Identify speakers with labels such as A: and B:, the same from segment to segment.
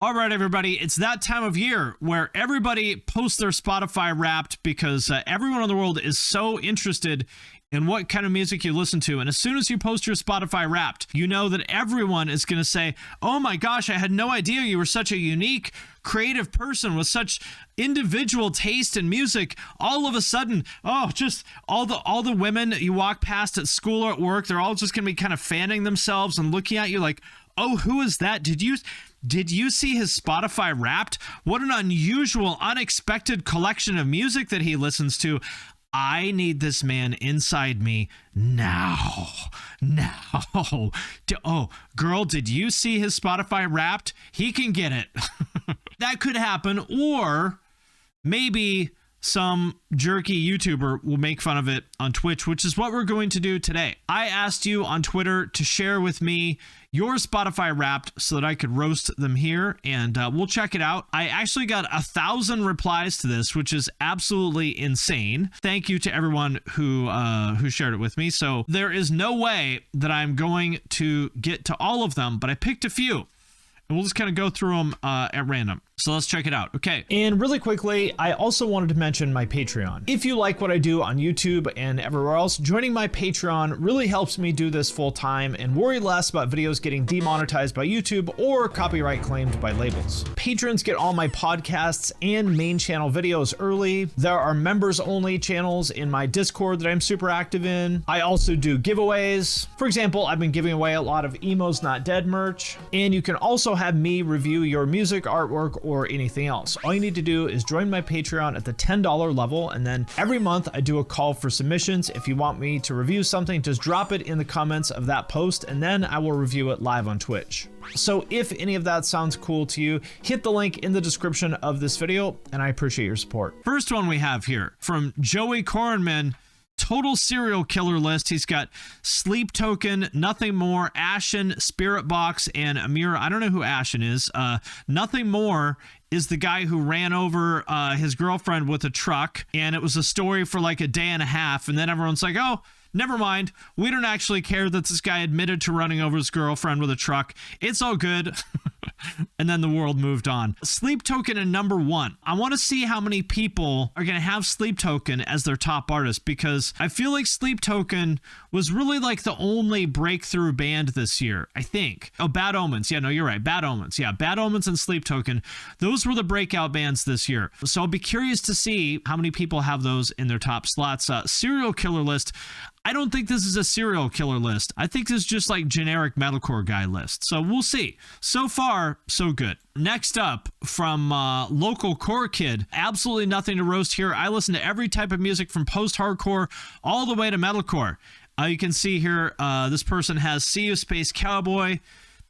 A: All right, everybody, it's that time of year where everybody posts their Spotify Wrapped because everyone in the world is so interested in what kind of music you listen to. And as soon as you post your Spotify Wrapped, you know that everyone is going to say, oh my gosh, I had no idea you were such a unique, creative person with such individual taste in music. All of a sudden, just all the women you walk past at school or at work, they're all just going to be kind of fanning themselves and looking at you like, oh, who is that? Did you see his Spotify Wrapped? What an unusual, unexpected collection of music that he listens to. I need this man inside me now. Oh, girl, did you see his Spotify Wrapped? He can get it. That could happen, or maybe some jerky YouTuber will make fun of it on Twitch, which is what we're going to do today. I asked you on Twitter to share with me your Spotify Wrapped so that I could roast them here, and we'll check it out. I actually got 1,000 replies to this, which is absolutely insane. Thank you to everyone who shared it with me. So there is no way that I'm going to get to all of them, but I picked a few, and we'll just kind of go through them at random. So let's check it out. Okay. And really quickly, I also wanted to mention my Patreon. If you like what I do on YouTube and everywhere else, joining my Patreon really helps me do this full time and worry less about videos getting demonetized by YouTube or copyright claimed by labels. Patrons get all my podcasts and main channel videos early. There are members only channels in my Discord that I'm super active in. I also do giveaways. For example, I've been giving away a lot of Emo's Not Dead merch, and you can also have me review your music, artwork, or anything else. All you need to do is join my Patreon at the $10 level, and then every month I do a call for submissions. If you want me to review something, just drop it in the comments of that post, and then I will review it live on Twitch. So if any of that sounds cool to you, hit the link in the description of this video, and I appreciate your support. First one we have here from Joey Korenman. Total serial killer list. He's got Sleep Token, Nothing More, Ashen, Spirit Box, and Amira. I don't know who Ashen is. Nothing More is the guy who ran over his girlfriend with a truck, and it was a story for like a day and a half, and then everyone's like, oh, never mind. We don't actually care that this guy admitted to running over his girlfriend with a truck. It's all good. And then the world moved on. Sleep Token in number 1. I want to see how many people are going to have Sleep Token as their top artist, because I feel like Sleep Token was really like the only breakthrough band this year, I think. Oh, Bad Omens. Yeah, no, you're right. Bad Omens. Yeah, Bad Omens and Sleep Token. Those were the breakout bands this year. So I'll be curious to see how many people have those in their top slots. Serial killer list. I don't think this is a serial killer list. I think this is just like generic metalcore guy list. So we'll see. So far, so good. Next up, from local core kid, absolutely nothing to roast here. I listen to every type of music from post-hardcore all the way to metalcore. You can see here, this person has See You Space Cowboy,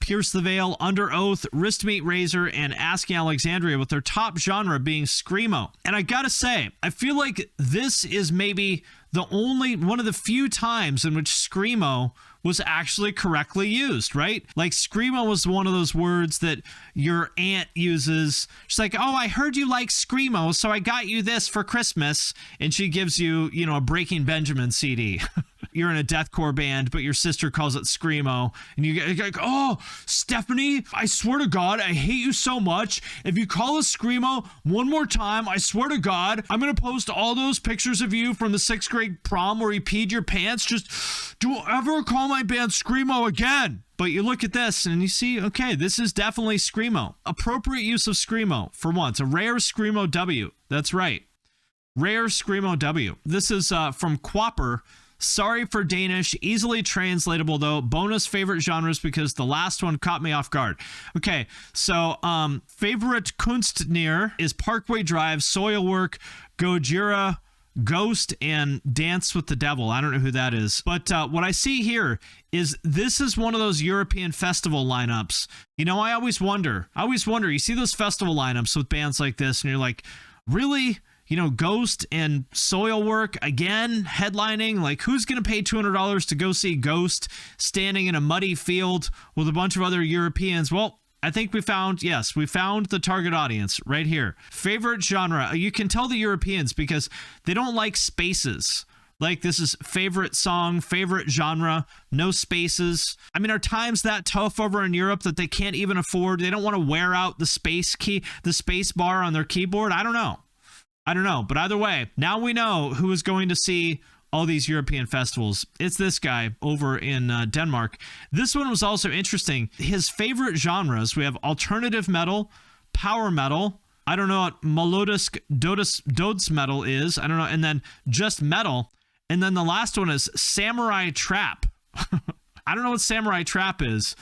A: Pierce the Veil, Under Oath, Wrist Meat Razor, and Asking Alexandria, with their top genre being Screamo. And I gotta say, I feel like this is maybe the only one of the few times in which Screamo was actually correctly used, right? Like, Screamo was one of those words that your aunt uses. She's like, oh, I heard you like Screamo, so I got you this for Christmas. And she gives you, a Breaking Benjamin CD. You're in a deathcore band, but your sister calls it Screamo. And you're like, oh, Stephanie, I swear to God, I hate you so much. If you call us Screamo one more time, I swear to God, I'm going to post all those pictures of you from the 6th grade prom where you peed your pants. Just don't ever call my band Screamo again. But you look at this and you see, okay, this is definitely Screamo. Appropriate use of Screamo for once. A rare Screamo W. That's right. Rare Screamo W. This is from Quapper. Sorry for Danish, easily translatable though. Bonus favorite genres because the last one caught me off guard. Okay, so favorite Kunstner is Parkway Drive, Soilwork, Gojira, Ghost, and Dance with the Devil. I don't know who that is. But what I see here is this is one of those European festival lineups. I always wonder, you see those festival lineups with bands like this and you're like, really? Ghost and Soilwork again headlining. Like, who's going to pay $200 to go see Ghost standing in a muddy field with a bunch of other Europeans? Well, I think we found the target audience right here. Favorite genre. You can tell the Europeans because they don't like spaces. Like, this is favorite song, favorite genre, no spaces. I mean, are times that tough over in Europe that they can't even afford? They don't want to wear out the space bar on their keyboard? I don't know. But either way, now we know who is going to see all these European festivals. It's this guy over in Denmark. This one was also interesting. His favorite genres, we have alternative metal, power metal. I don't know what melodisk dodes metal is. I don't know. And then just metal. And then the last one is samurai trap. I don't know what samurai trap is,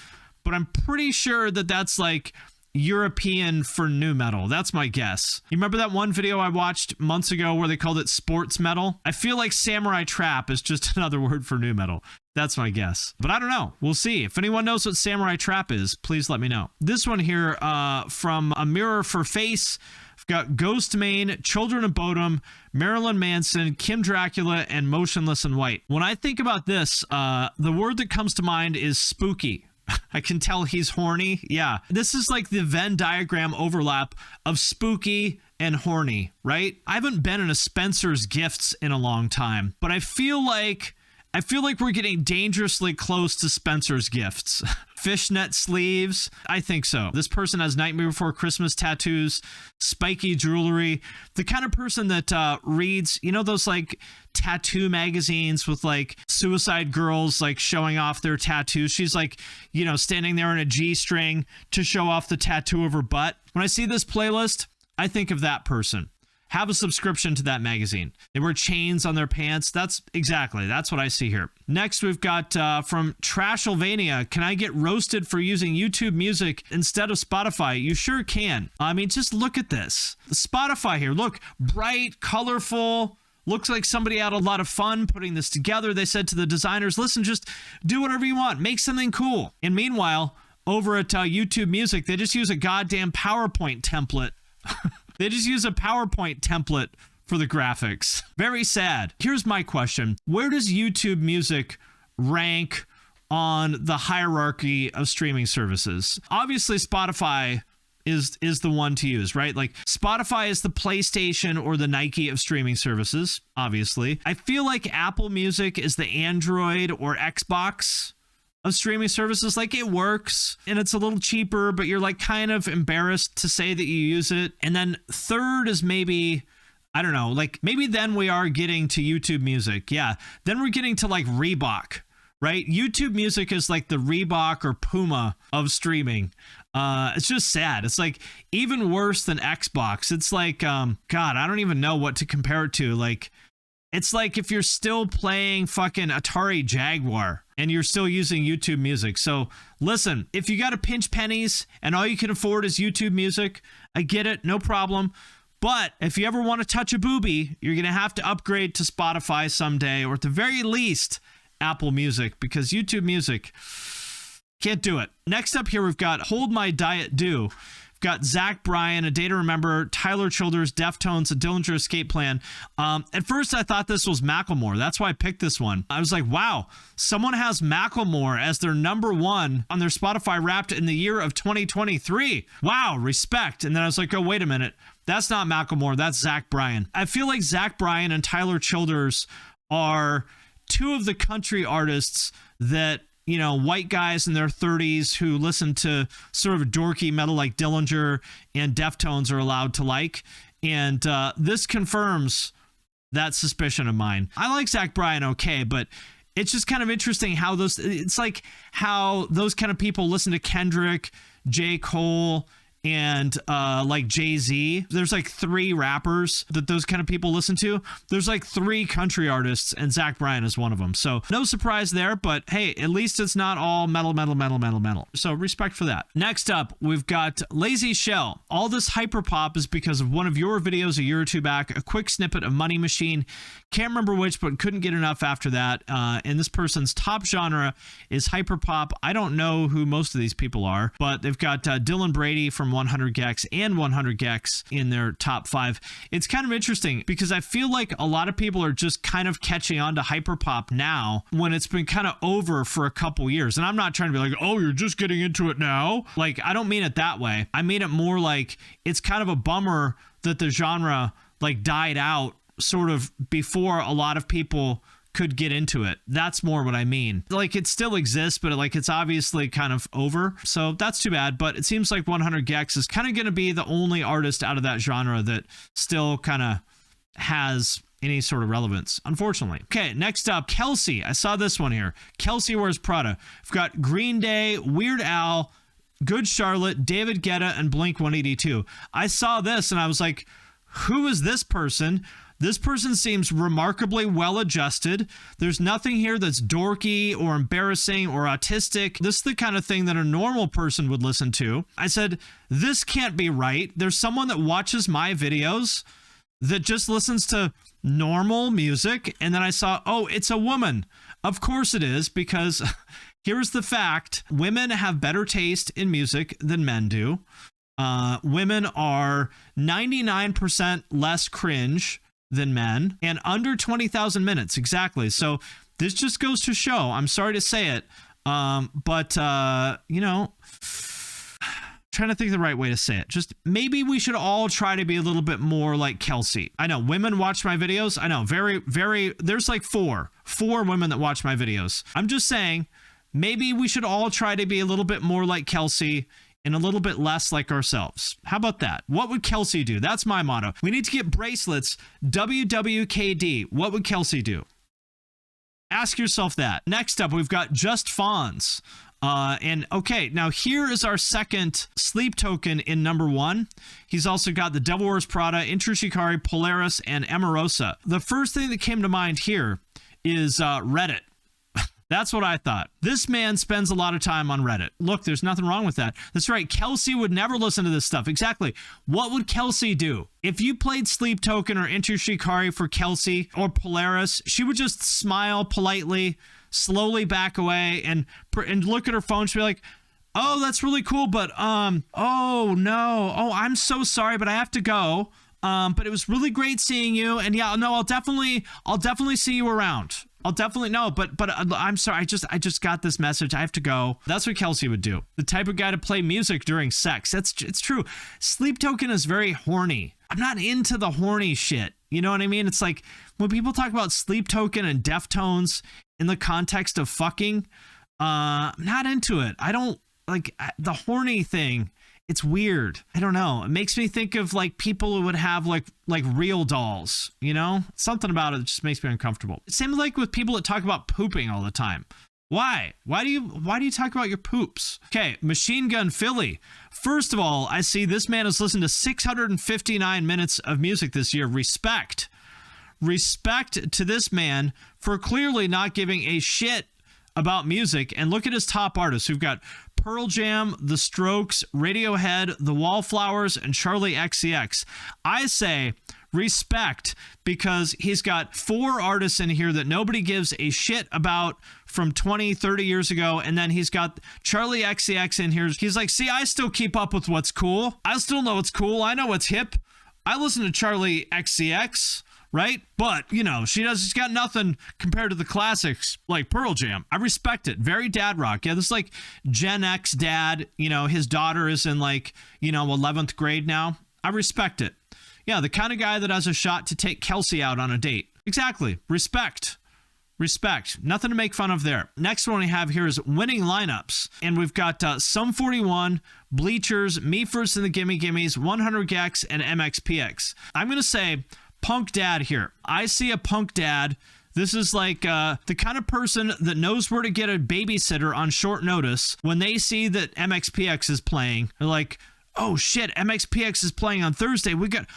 A: but I'm pretty sure that that's like European for nu metal. That's my guess. You remember that one video I watched months ago where they called it sports metal? I feel like samurai trap is just another word for nu metal. That's my guess. But I don't know. We'll see. If anyone knows what samurai trap is, please let me know. This one here from A Mirror for Face. We've got Ghost Main, Children of Bodom, Marilyn Manson, Kim Dracula, and Motionless in White. When I think about this, the word that comes to mind is spooky. I can tell he's horny. Yeah. This is like the Venn diagram overlap of spooky and horny, right? I haven't been in a Spencer's Gifts in a long time, but I feel like we're getting dangerously close to Spencer's Gifts. Fishnet sleeves. I think so. This person has Nightmare Before Christmas tattoos, spiky jewelry. The kind of person that reads, you know, those like tattoo magazines with like suicide girls like showing off their tattoos. She's like, you know, standing there in a G-string to show off the tattoo of her butt. When I see this playlist, I think of that person. Have a subscription to that magazine. They wear chains on their pants. That's what I see here. Next, we've got from Trashylvania. Can I get roasted for using YouTube Music instead of Spotify? You sure can. I mean, just look at this. The Spotify here. Look, bright, colorful. Looks like somebody had a lot of fun putting this together. They said to the designers, listen, just do whatever you want. Make something cool. And meanwhile, over at YouTube Music, they just use a goddamn PowerPoint template. They just use a PowerPoint template for the graphics. Very sad. Here's my question. Where does YouTube Music rank on the hierarchy of streaming services? Obviously, Spotify is the one to use, right? Like, Spotify is the PlayStation or the Nike of streaming services, obviously. I feel like Apple Music is the Android or Xbox of streaming services. Like, it works and it's a little cheaper, but you're like kind of embarrassed to say that you use it. And then third is maybe, I don't know, like maybe then we are getting to YouTube Music. Yeah. Then we're getting to like Reebok, right? YouTube Music is like the Reebok or Puma of streaming. It's just sad. It's like even worse than Xbox. It's like, God, I don't even know what to compare it to. Like, it's like if you're still playing fucking Atari Jaguar and you're still using YouTube Music. So listen, if you got to pinch pennies and all you can afford is YouTube Music, I get it, no problem. But if you ever want to touch a boobie, you're going to have to upgrade to Spotify someday, or at the very least, Apple Music, because YouTube Music can't do it. Next up here, we've got Hold My Diet Do. Got Zach Bryan, A Day to Remember, Tyler Childers, Deftones, A Dillinger Escape Plan. At first, I thought this was Macklemore. That's why I picked this one. I was like, wow, someone has Macklemore as their number one on their Spotify Wrapped in the year of 2023. Wow, respect. And then I was like, oh, wait a minute. That's not Macklemore. That's Zach Bryan. I feel like Zach Bryan and Tyler Childers are two of the country artists that, you know, white guys in their 30s who listen to sort of dorky metal like Dillinger and Deftones are allowed to like. And this confirms that suspicion of mine. I like Zach Bryan okay, but it's just kind of interesting how it's like how those kind of people listen to Kendrick, J. Cole, and like Jay-Z. There's like 3 rappers that those kind of people listen to. There's like 3 country artists, and Zach Bryan is one of them. So no surprise there, but hey, at least it's not all metal. So respect for that. Next up, we've got Lazy Shell. All this hyperpop is because of one of your videos a year or two back, a quick snippet of Money Machine. Can't remember which, but couldn't get enough after that. And this person's top genre is hyperpop. I don't know who most of these people are, but they've got Dylan Brady from 100 Gex and 100 Gex in their top 5. It's kind of interesting because I feel like a lot of people are just kind of catching on to hyperpop now when it's been kind of over for a couple years. And I'm not trying to be like, oh, you're just getting into it now. Like, I don't mean it that way. I mean it more like it's kind of a bummer that the genre like died out sort of before a lot of people could get into it. That's more what I mean. Like, it still exists, but like it's obviously kind of over. So that's too bad. But it seems like 100 gecs is kind of going to be the only artist out of that genre that still kind of has any sort of relevance, unfortunately. Okay, next up, Kelsey. I saw this one here. Kelsey Wears Prada. We've got Green Day, Weird Al, Good Charlotte, David Guetta, and Blink-182. I saw this and I was like, who is this person? This person seems remarkably well adjusted. There's nothing here that's dorky or embarrassing or autistic. This is the kind of thing that a normal person would listen to. I said, this can't be right. There's someone that watches my videos that just listens to normal music. And then I saw, oh, it's a woman. Of course it is, because here's the fact. Women have better taste in music than men do. Women are 99% less cringe than men and under 20,000 minutes. Exactly. So this just goes to show, I'm sorry to say it. But you know, trying to think of the right way to say it. Just maybe we should all try to be a little bit more like Kelsey. I know women watch my videos. I know very, there's like four women that watch my videos. I'm just saying, maybe we should all try to be a little bit more like Kelsey and a little bit less like ourselves. How about that? What would Kelsey do? That's my motto. We need to get bracelets. WWKD. What would Kelsey do? Ask yourself that. Next up, we've got Just Fawns. And okay, now here is our second sleep token in number 1. He's also got the Devil Wears Prada, Intrushikari, Polaris, and Emerosa. The first thing that came to mind here is Reddit. That's what I thought. This man spends a lot of time on Reddit. Look, there's nothing wrong with that. That's right. Kelsey would never listen to this stuff. Exactly. What would Kelsey do? If you played Sleep Token or Enter Shikari for Kelsey or Polaris, she would just smile politely, slowly back away and look at her phone. She'd be like, oh, that's really cool. But, oh no. Oh, I'm so sorry, but I have to go. But it was really great seeing you. And yeah, no, I'll definitely see you around. I'll definitely no, but I'm sorry. I just got this message. I have to go. That's what Kelsey would do. The type of guy to play music during sex. It's true. Sleep Token is very horny. I'm not into the horny shit. You know what I mean? It's like when people talk about Sleep Token and Deftones in the context of fucking, I'm not into it. I don't like the horny thing. It's weird. I don't know. It makes me think of like people who would have like real dolls, you know? Something about it just makes me uncomfortable. Same like with people that talk about pooping all the time. Why? Why do you talk about your poops? Okay, Machine Gun Philly. First of all, I see this man has listened to 659 minutes of music this year. Respect. Respect to this man for clearly not giving a shit about music. And look at his top artists. We've got Pearl Jam, The Strokes, Radiohead, The Wallflowers, and Charlie XCX. I say respect because he's got 4 artists in here that nobody gives a shit about from 20, 30 years ago. And then he's got Charlie XCX in here. He's like, see, I still keep up with what's cool. I still know what's cool. I know what's hip. I listen to Charlie XCX. Right? But, you know, she's got nothing compared to the classics like Pearl Jam. I respect it. Very dad rock. Yeah, this is like Gen X dad. You know, his daughter is in like, you know, 11th grade now. I respect it. Yeah, the kind of guy that has a shot to take Kelsey out on a date. Exactly. Respect. Respect. Nothing to make fun of there. Next one we have here is winning lineups. And we've got Sum 41, Bleachers, Me First and the Gimme Gimmes, 100 gecs, and MXPX. I'm going to say punk dad here. I see a punk dad. This is like the kind of person that knows where to get a babysitter on short notice. When they see that MXPX is playing, they're like, oh shit, MXPX is playing on Thursday.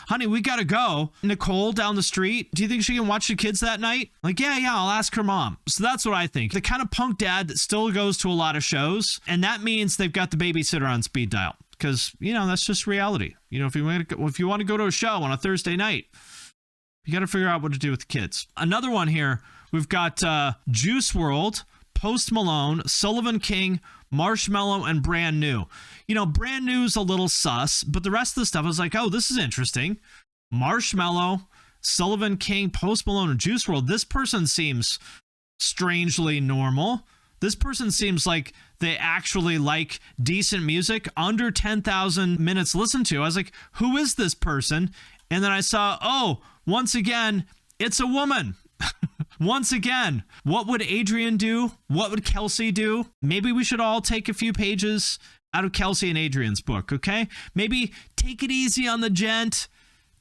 A: Honey, we gotta go. Nicole down the street, do you think she can watch the kids that night? Like, yeah, I'll ask her mom. So that's what I think. The kind of punk dad that still goes to a lot of shows, and that means they've got the babysitter on speed dial. Because, you know, that's just reality. You know, if you want to go to a show on a Thursday night, you got to figure out what to do with the kids. Another one here, we've got Juice WRLD, Post Malone, Sullivan King, Marshmello, and Brand New. You know, Brand New's a little sus, but the rest of the stuff I was like, oh, this is interesting. Marshmello, Sullivan King, Post Malone, and Juice WRLD. This person seems strangely normal. This person seems like they actually like decent music, under 10,000 minutes listened to. I was like, who is this person? And then I saw, oh, once again, it's a woman. Once again, what would Adrian do? What would Kelsey do? Maybe we should all take a few pages out of Kelsey and Adrian's book, okay? Maybe take it easy on the gent.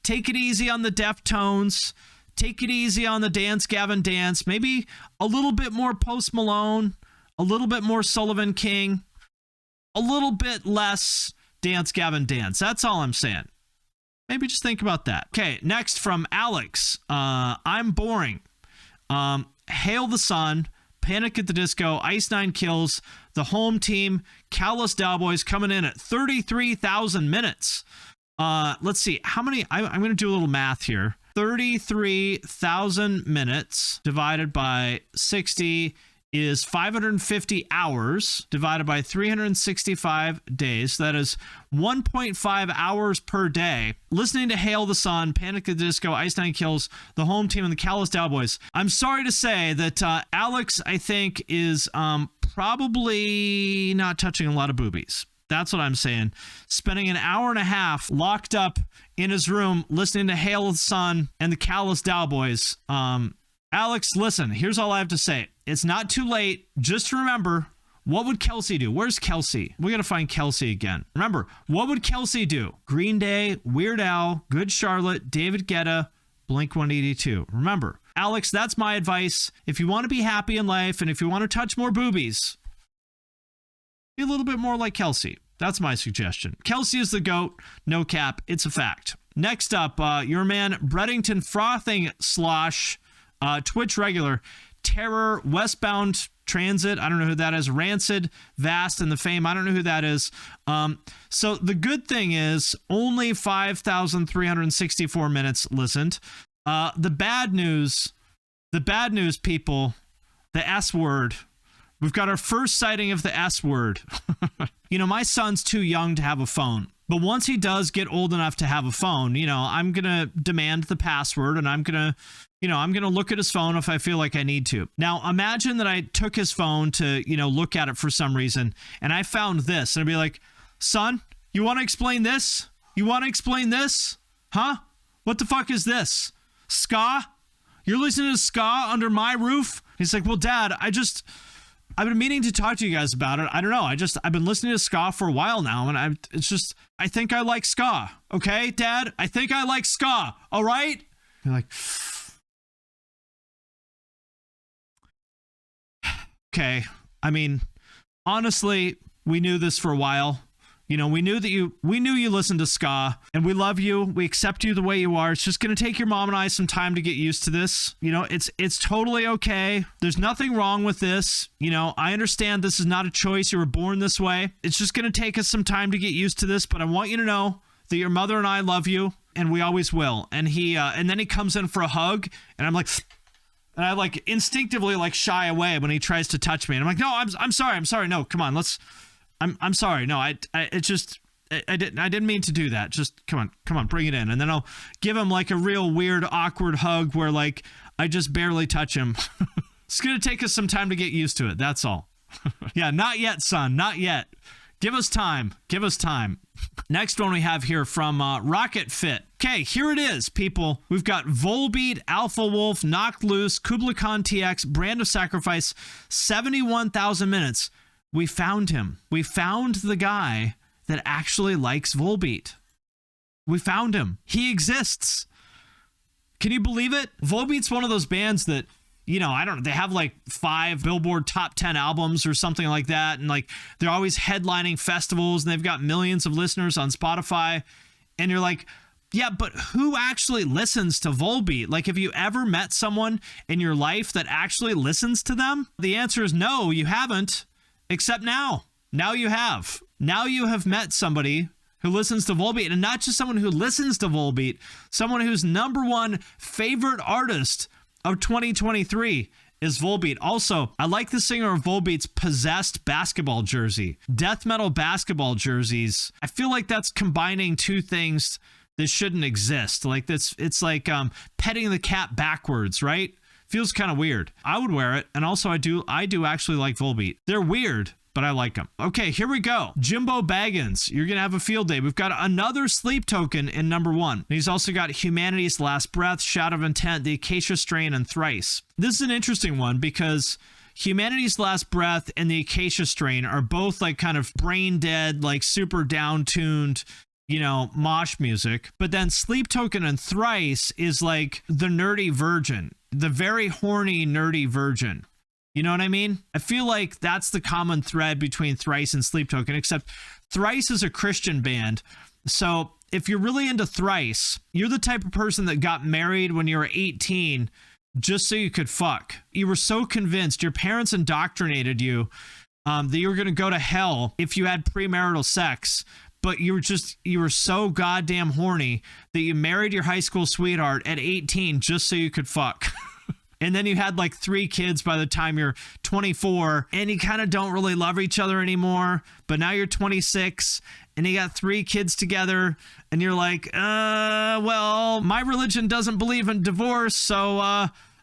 A: Take it easy on the Deftones. Take it easy on the Dance Gavin Dance. Maybe a little bit more Post Malone. A little bit more Sullivan King. A little bit less Dance Gavin Dance. That's all I'm saying. Maybe just think about that. Okay, next from Alex. I'm boring. Hail the Sun, Panic at the Disco, Ice 9 Kills, the home team, Callous Cowboys coming in at 33,000 minutes. Let's see, how many, I'm going to do a little math here. 33,000 minutes divided by 60 is 550 hours divided by 365 days. That is 1.5 hours per day listening to Hail the Sun, Panic at the Disco, Ice 9 Kills, the home team, and the Callous Cowboys. I'm sorry to say that Alex, I think, is probably not touching a lot of boobies. That's what I'm saying. Spending an hour and a half locked up in his room listening to Hail the Sun and the Callous Cowboys. Alex, listen, here's all I have to say. It's not too late. Just remember, what would Kelsey do? Where's Kelsey? We got to find Kelsey again. Remember, what would Kelsey do? Green Day, Weird Al, Good Charlotte, David Guetta, Blink-182. Remember, Alex, that's my advice. If you want to be happy in life and if you want to touch more boobies, be a little bit more like Kelsey. That's my suggestion. Kelsey is the GOAT. No cap. It's a fact. Next up, your man Breddington Frothing Slosh, Twitch regular, Terror, Westbound Transit, I don't know who that is, Rancid, Vast, and The Fame, I don't know who that is. So the good thing is only 5,364 minutes listened. The bad news, people, the S word. We've got our first sighting of the S word. You know, my son's too young to have a phone. But once he does get old enough to have a phone, you know, I'm going to demand the password and I'm going to look at his phone if I feel like I need to. Now, imagine that I took his phone to, look at it for some reason and I found this and I'd be like, son, you want to explain this? You want to explain this? Huh? What the fuck is this? Ska? You're listening to ska under my roof? He's like, well, Dad, I've been meaning to talk to you guys about it. I don't know. I've been listening to ska for a while now, and I think I like ska. Okay, Dad? I think I like ska. All right? You're like, okay. I mean, honestly, we knew this for a while. We knew you listened to ska, and we love you. We accept you the way you are. It's just going to take your mom and I some time to get used to this. It's totally okay. There's nothing wrong with this. I understand this is not a choice. You were born this way. It's just going to take us some time to get used to this, but I want you to know that your mother and I love you, and we always will. And and then he comes in for a hug, and I'm like, and I like instinctively like shy away when he tries to touch me. And I'm like, no, I'm sorry. No, come on, I'm sorry. No, I didn't mean to do that. Just come on, bring it in. And then I'll give him like a real weird, awkward hug where like I just barely touch him. It's going to take us some time to get used to it. That's all. Yeah, not yet, son. Not yet. Give us time. Next one we have here from Rocket Fit. Okay, here it is, people. We've got Volbeat, Alpha Wolf, Knocked Loose, Kublai Khan TX, Brand of Sacrifice, 71,000 minutes. We found him. We found the guy that actually likes Volbeat. We found him. He exists. Can you believe it? Volbeat's one of those bands that, they have like 5 Billboard top 10 albums or something like that. And like, they're always headlining festivals and they've got millions of listeners on Spotify. And you're like, yeah, but who actually listens to Volbeat? Like, have you ever met someone in your life that actually listens to them? The answer is no, you haven't. Except now. Now you have. Now you have met somebody who listens to Volbeat, and not just someone who listens to Volbeat, someone whose number one favorite artist of 2023 is Volbeat. Also, I like the singer of Volbeat's Possessed basketball jersey. Death metal basketball jerseys. I feel like that's combining two things that shouldn't exist. Like it's like petting the cat backwards, right? Feels kind of weird. I would wear it, and also I do actually like Volbeat. They're weird, but I like him. Okay, here we go. Jimbo Baggins, you're going to have a field day. We've got another sleep token in number 1. He's also got Humanity's Last Breath, Shadow of Intent, The Acacia Strain, and Thrice. This is an interesting one because Humanity's Last Breath and The Acacia Strain are both like kind of brain dead, like super down-tuned, mosh music. But then Sleep Token and Thrice is like the nerdy virgin, the very horny, nerdy virgin. You know what I mean? I feel like that's the common thread between Thrice and Sleep Token, except Thrice is a Christian band. So if you're really into Thrice, you're the type of person that got married when you were 18 just so you could fuck. You were so convinced, your parents indoctrinated you that you were going to go to hell if you had premarital sex, but you were so goddamn horny that you married your high school sweetheart at 18 just so you could fuck. And then you had like 3 kids by the time you're 24, and you kind of don't really love each other anymore. But now you're 26 and you got 3 kids together and you're like, well, my religion doesn't believe in divorce. So,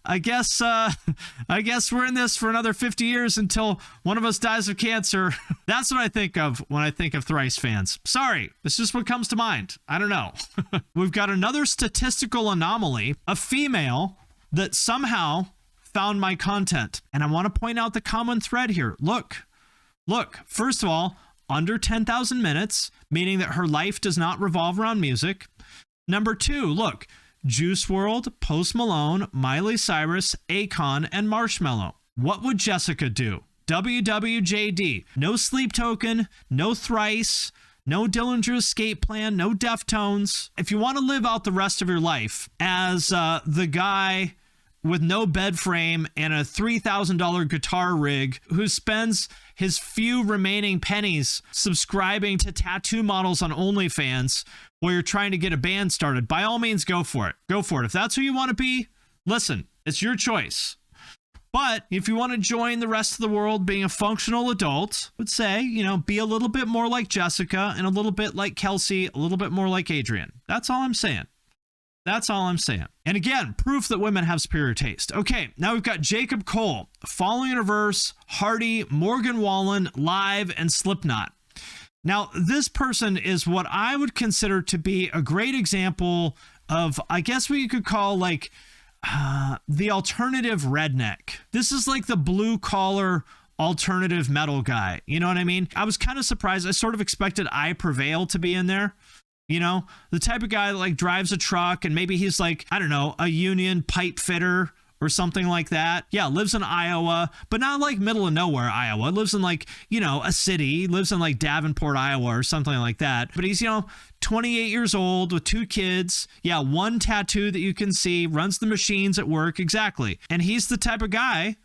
A: I guess we're in this for another 50 years until one of us dies of cancer. That's what I think of when I think of Thrice fans. Sorry, it's just what comes to mind. I don't know. We've got another statistical anomaly, a female that somehow found my content. And I want to point out the common thread here. Look, first of all, under 10,000 minutes, meaning that her life does not revolve around music. Number 2, look, Juice WRLD, Post Malone, Miley Cyrus, Akon, and Marshmello. What would Jessica do? WWJD. No Sleep Token, no Thrice, no Dillinger Escape Plan, no Deftones. If you want to live out the rest of your life as the guy with no bed frame and a $3,000 guitar rig who spends his few remaining pennies subscribing to tattoo models on OnlyFans while you're trying to get a band started, by all means, go for it. Go for it. If that's who you want to be, listen, it's your choice. But if you want to join the rest of the world being a functional adult, I would say, be a little bit more like Jessica and a little bit like Kelsey, a little bit more like Adrian. That's all I'm saying. That's all I'm saying. And again, proof that women have superior taste. Okay, now we've got Jacob Cole, Falling in Reverse, Hardy, Morgan Wallen, Live, and Slipknot. Now, this person is what I would consider to be a great example of, I guess what you could call like the alternative redneck. This is like the blue collar alternative metal guy. You know what I mean? I was kind of surprised. I sort of expected I Prevail to be in there. The type of guy that like drives a truck and maybe he's like, I don't know, a union pipe fitter or something like that. Yeah, lives in Iowa, but not like middle of nowhere Iowa. Lives in like, a city, lives in like Davenport, Iowa or something like that. But he's, 28 years old with 2 kids. Yeah, 1 tattoo that you can see, runs the machines at work. Exactly. And he's the type of guy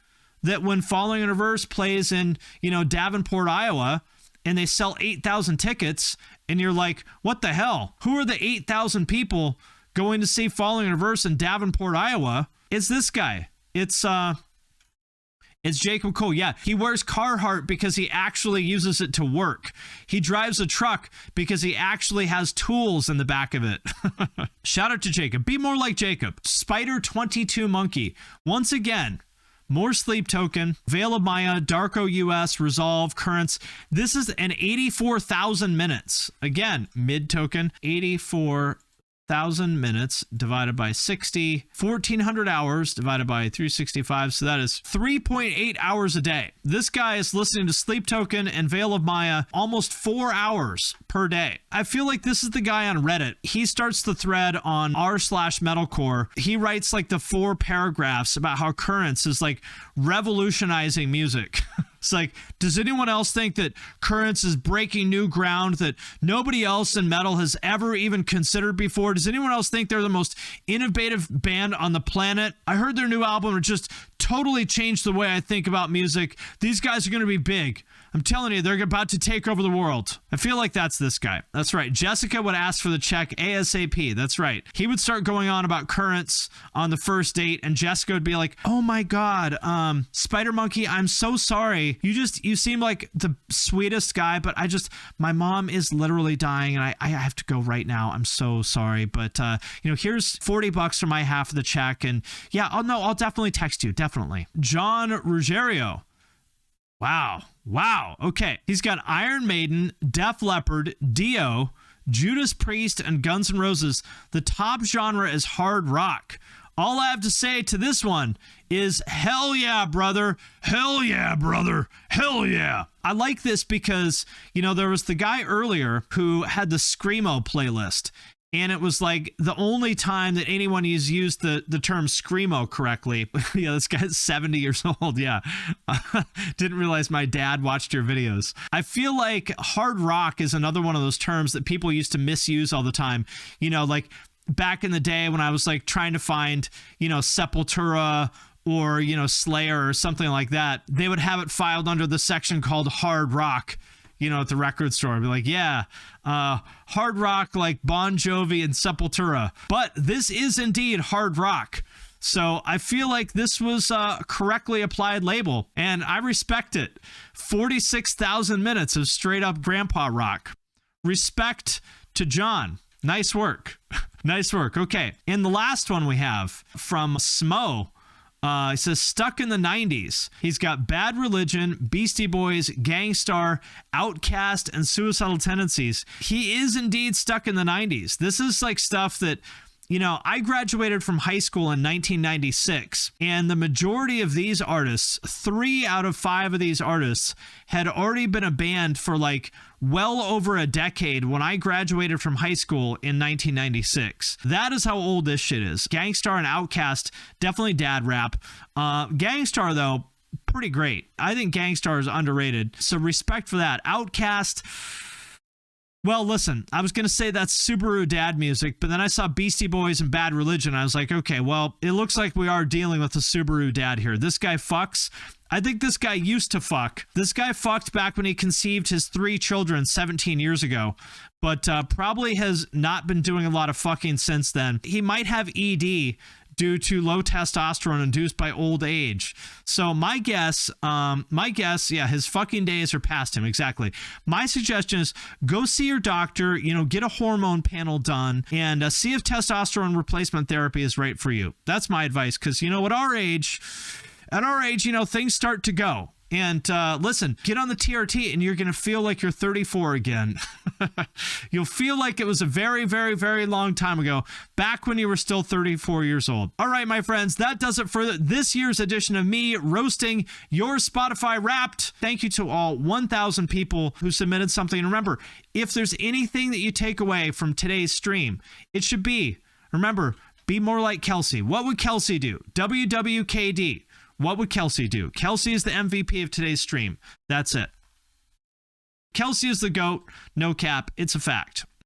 A: that when Falling in Reverse plays in, Davenport, Iowa, and they sell 8,000 tickets, and you're like, what the hell? Who are the 8,000 people going to see Falling in Reverse in Davenport, Iowa? It's this guy. It's Jacob Cole. Yeah, he wears Carhartt because he actually uses it to work. He drives a truck because he actually has tools in the back of it. Shout out to Jacob. Be more like Jacob. Spider 22 Monkey. Once again, more Sleep Token, Veil of Maya, Darko US, Resolve, Currents. This is an 84,000 minutes. Again, mid token, 84,000 minutes divided by 60, 1,400 hours divided by 365. So that is 3.8 hours a day. This guy is listening to Sleep Token and Veil of Maya almost 4 hours per day. I feel like this is the guy on Reddit. He starts the thread on r/metalcore. He writes like the 4 paragraphs about how Currents is like revolutionizing music. It's like, does anyone else think that Currents is breaking new ground that nobody else in metal has ever even considered before? Does anyone else think they're the most innovative band on the planet? I heard their new album just totally changed the way I think about music. These guys are going to be big. I'm telling you, they're about to take over the world. I feel like that's this guy. That's right. Jessica would ask for the check ASAP. That's right. He would start going on about Currents on the first date, and Jessica would be like, oh my God, Spider Monkey, I'm so sorry. You seem like the sweetest guy, but my mom is literally dying, and I have to go right now. I'm so sorry. But, here's $40 for my half of the check. And yeah, I'll definitely text you. Definitely. John Ruggiero. Wow. Wow. Okay. He's got Iron Maiden, Def Leppard, Dio, Judas Priest, and Guns N' Roses. The top genre is hard rock. All I have to say to this one is hell yeah, brother. Hell yeah, brother. Hell yeah. I like this because, you know, there was the guy earlier who had the Screamo playlist. And it was like the only time that anyone has used the term Screamo correctly. Yeah, this guy's 70 years old. Yeah. Didn't realize my dad watched your videos. I feel like hard rock is another one of those terms that people used to misuse all the time. You know, like back in the day when I was like trying to find, you know, Sepultura or, you know, Slayer or something like that, they would have it filed under the section called hard rock. You know, at the record store, I'd be like, yeah, hard rock like Bon Jovi and Sepultura. But this is indeed hard rock. So I feel like this was a correctly applied label, and I respect it. 46,000 minutes of straight up grandpa rock. Respect to John. Nice work. Nice work. Okay. And the last one we have from Smo. He says, stuck in the 90s. He's got Bad Religion, Beastie Boys, Gang Starr, Outkast, and Suicidal Tendencies. He is indeed stuck in the 90s. This is like stuff that, you know, I graduated from high school in 1996, and the majority of these artists, 3 out of 5 of these artists, had already been a band for like well over a decade when I graduated from high school in 1996. That is how old this shit is. Gang Starr and Outkast, definitely dad rap. Gang Starr, though, pretty great. I think Gang Starr is underrated, so respect for that. Outkast, well, listen, I was going to say that's Subaru dad music, but then I saw Beastie Boys and Bad Religion. I was like, okay, well, it looks like we are dealing with a Subaru dad here. This guy fucks. I think this guy used to fuck. This guy fucked back when he conceived his 3 children 17 years ago, but probably has not been doing a lot of fucking since then. He might have ED due to low testosterone induced by old age. So my guess, yeah, his fucking days are past him. Exactly. My suggestion is go see your doctor, you know, get a hormone panel done, and see if testosterone replacement therapy is right for you. That's my advice, because, you know, at our age, you know, things start to go. And listen, get on the TRT and you're going to feel like you're 34 again. You'll feel like it was a very, very, very long time ago, back when you were still 34 years old. All right, my friends, that does it for this year's edition of me roasting your Spotify Wrapped. Thank you to all 1,000 people who submitted something. And remember, if there's anything that you take away from today's stream, it should be, remember, be more like Kelsey. What would Kelsey do? WWKD. What would Kelsey do? Kelsey is the MVP of today's stream. That's it. Kelsey is the GOAT. No cap. It's a fact.